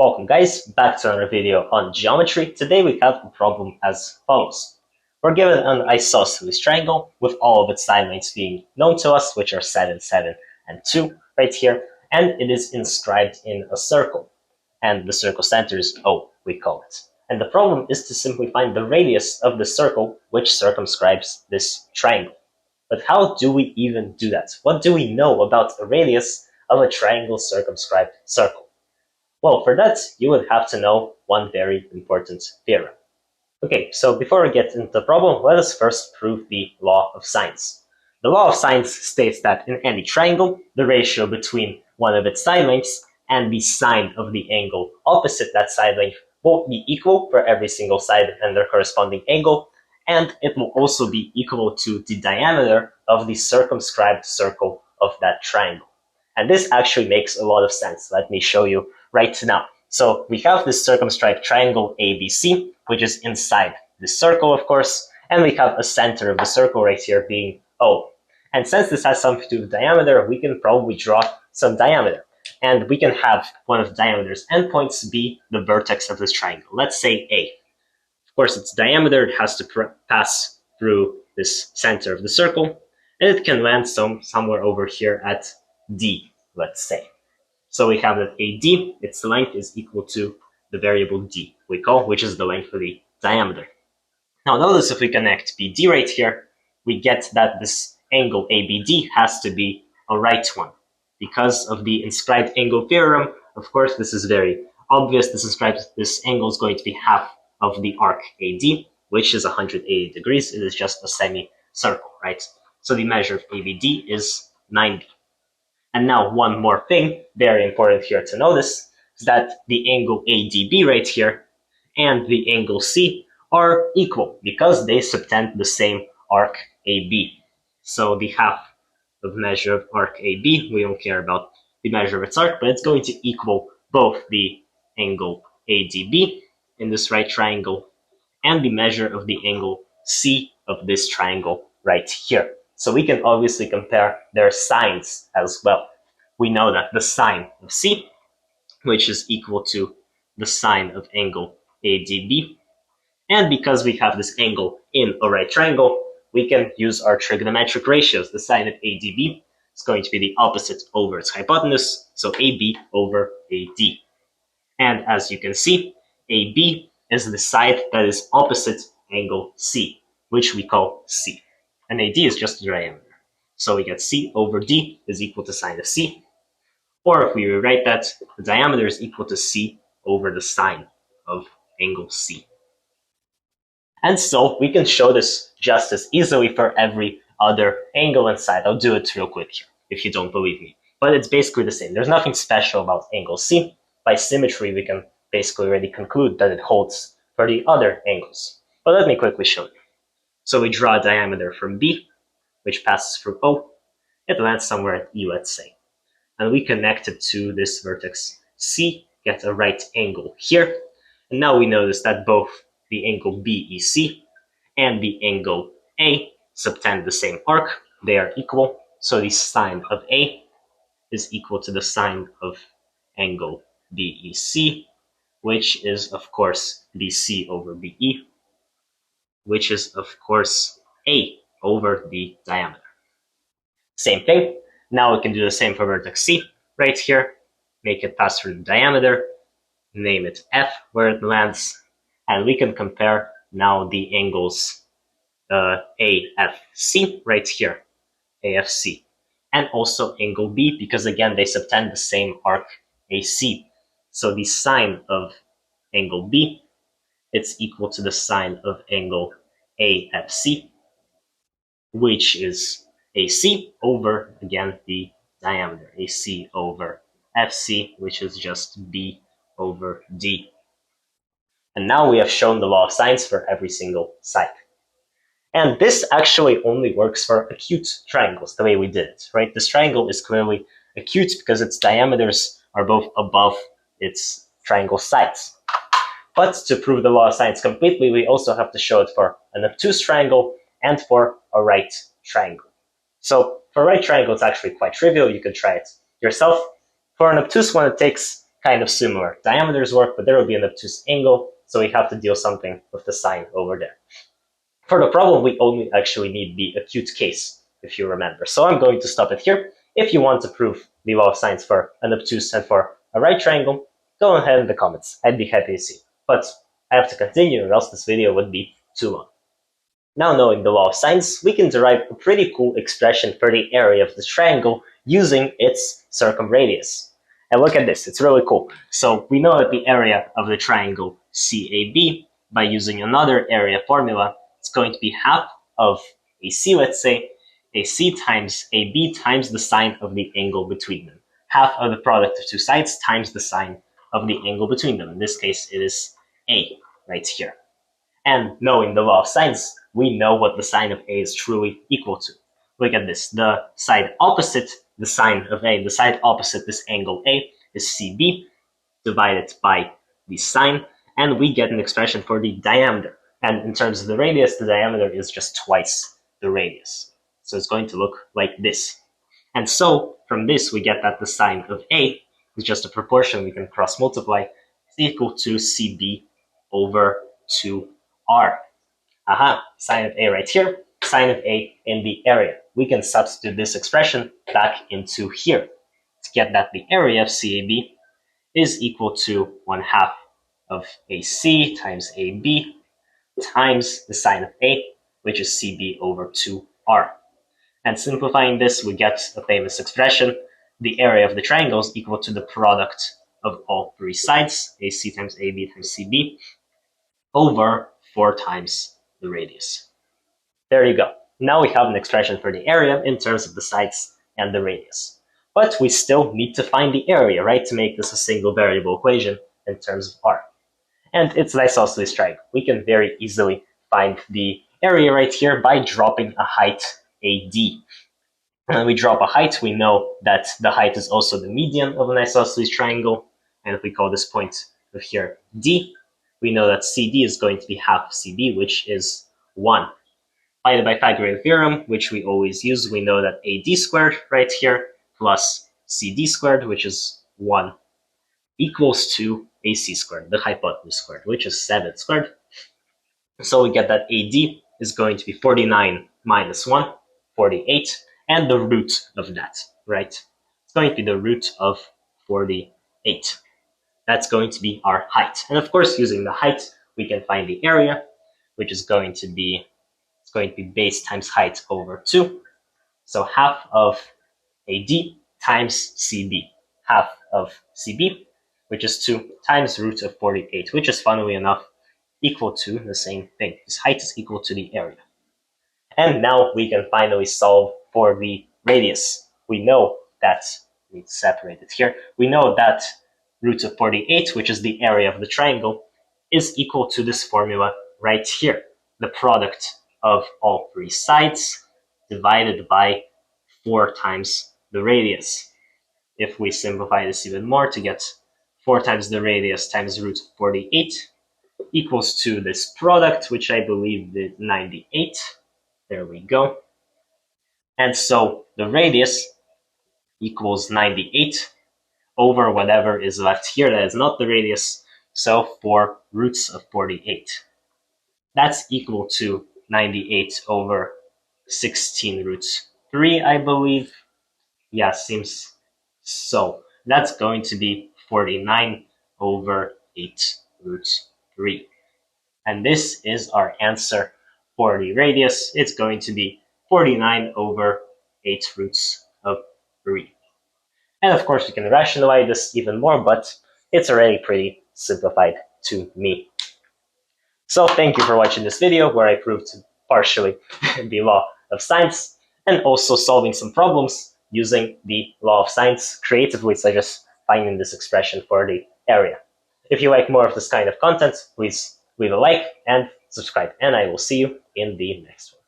Welcome guys, back to another video on geometry. Today we have a problem as follows. We're given an isosceles triangle with all of its side lengths being known to us, which are 7, 7, and 2 right here, and it is inscribed in a circle. And the circle center is O, we call it. And the problem is to simply find the radius of the circle which circumscribes this triangle. But how do we even do that? What do we know about the radius of a triangle circumscribed circle? Well, for that, you would have to know one very important theorem. Okay, so before we get into the problem, let us first prove the law of sines. The law of sines states that in any triangle, the ratio between one of its side lengths and the sine of the angle opposite that side length will be equal for every single side and their corresponding angle, and it will also be equal to the diameter of the circumscribed circle of that triangle. And this actually makes a lot of sense. Let me show you right now. So we have this circumscribed triangle ABC, which is inside this circle, of course, and we have a center of the circle right here being O. And since this has something to do with diameter, we can probably draw some diameter. And we can have one of the diameter's endpoints be the vertex of this triangle. Let's say A. Of course, its diameter has to pass through this center of the circle, and it can land somewhere over here at D, let's say. So we have that AD, its length is equal to the variable D, which is the length of the diameter. Now notice if we connect BD right here, we get that this angle ABD has to be a right one. Because of the inscribed angle theorem, of course, this is very obvious. This angle is going to be half of the arc AD, which is 180 degrees. It is just a semicircle, right? So the measure of ABD is 90. And now one more thing, very important here to notice, is that the angle ADB right here and the angle C are equal because they subtend the same arc AB. So the half of measure of arc AB, we don't care about the measure of its arc, but it's going to equal both the angle ADB in this right triangle and the measure of the angle C of this triangle right here. So we can obviously compare their sines as well. We know that the sine of C, which is equal to the sine of angle ADB, and because we have this angle in a right triangle, we can use our trigonometric ratios. The sine of ADB is going to be the opposite over its hypotenuse, so AB over AD. And as you can see, AB is the side that is opposite angle C, which we call C. And AD is just the diameter. So we get C over D is equal to sine of C. Or if we rewrite that, the diameter is equal to C over the sine of angle C. And so we can show this just as easily for every other angle and side. I'll do it real quick here if you don't believe me. But it's basically the same. There's nothing special about angle C. By symmetry, we can basically already conclude that it holds for the other angles. But let me quickly show you. So we draw a diameter from B, which passes through O. It lands somewhere at E, let's say. And we connect it to this vertex C, get a right angle here. And now we notice that both the angle BEC and the angle A subtend the same arc. They are equal. So the sine of A is equal to the sine of angle BEC, which is, of course, BC over BE, which is, of course, A over the diameter. Same thing. Now we can do the same for vertex C right here. Make it pass through the diameter. Name it F where it lands. And we can compare now the angles AFC right here. AFC. And also angle B because again they subtend the same arc AC. So the sine of angle B, it's equal to the sine of angle AFC, which is AC over, again, the diameter. AC over FC, which is just B over D. And now we have shown the law of sines for every single side. And this actually only works for acute triangles, the way we did it, right? This triangle is clearly acute because its diameters are both above its triangle sides. But to prove the law of sines completely, we also have to show it for an obtuse triangle and for a right triangle. So for a right triangle, it's actually quite trivial. You can try it yourself. For an obtuse one, it takes kind of similar diameters work, but there will be an obtuse angle, so we have to deal something with the sign over there. For the problem, we only actually need the acute case, if you remember. So I'm going to stop it here. If you want to prove the law of sines for an obtuse and for a right triangle, go ahead in the comments. I'd be happy to see. But I have to continue, or else this video would be too long. Now knowing the law of sines, we can derive a pretty cool expression for the area of the triangle using its circumradius. And look at this, it's really cool. So we know that the area of the triangle CAB, by using another area formula, it's going to be half of AC, let's say, AC times AB times the sine of the angle between them. Half of the product of two sides times the sine of the angle between them. In this case, it is A right here. And knowing the law of sines, we know what the sine of A is truly equal to. Look at this. The side opposite the sine of A, the side opposite this angle A is CB divided by the sine, and we get an expression for the diameter. And in terms of the radius, the diameter is just twice the radius. So it's going to look like this. And so from this, we get that the sine of A is just a proportion we can cross multiply. It's equal to CB over 2R. Aha, sine of A right here, sine of A in the area. We can substitute this expression back into here to get that the area of CAB is equal to 1/2 of AC times AB times the sine of A, which is CB over 2R. And simplifying this, we get the famous expression, the area of the triangle is equal to the product of all three sides, AC times AB times CB, over 4 times the radius. There you go. Now we have an expression for the area in terms of the sides and the radius. But we still need to find the area, right, to make this a single variable equation in terms of R. And it's an isosceles triangle. We can very easily find the area right here by dropping a height AD. When we drop a height, we know that the height is also the median of an isosceles triangle. And if we call this point of here D, we know that CD is going to be half of CB, which is 1. By the Pythagorean theorem, which we always use, we know that AD squared right here plus CD squared, which is 1, equals to AC squared, the hypotenuse squared, which is 7 squared. So we get that AD is going to be 49 minus 1, 48, and the root of that, right? It's going to be the root of 48. That's going to be our height. And of course, using the height, we can find the area, which is going to be, it's going to be base times height over 2. So half of AD times CB. Half of CB, which is 2, times root of 48, which is funnily enough equal to the same thing. This height is equal to the area. And now we can finally solve for the radius. We know that, we need to separate it here, we know that root of 48, which is the area of the triangle, is equal to this formula right here. The product of all three sides divided by 4 times the radius. If we simplify this even more to get 4 times the radius times root of 48 equals to this product, which I believe is 98. There we go. And so the radius equals 98 over whatever is left here that is not the radius, so 4 roots of 48. That's equal to 98 over 16 roots 3, I believe. Yeah, seems so. That's going to be 49 over 8 roots 3. And this is our answer for the radius. It's going to be 49 over 8 roots of 3. And of course, we can rationalize this even more, but it's already pretty simplified to me. So thank you for watching this video where I proved partially the law of sines and also solving some problems using the law of sines creatively, such as finding this expression for the area. If you like more of this kind of content, please leave a like and subscribe, and I will see you in the next one.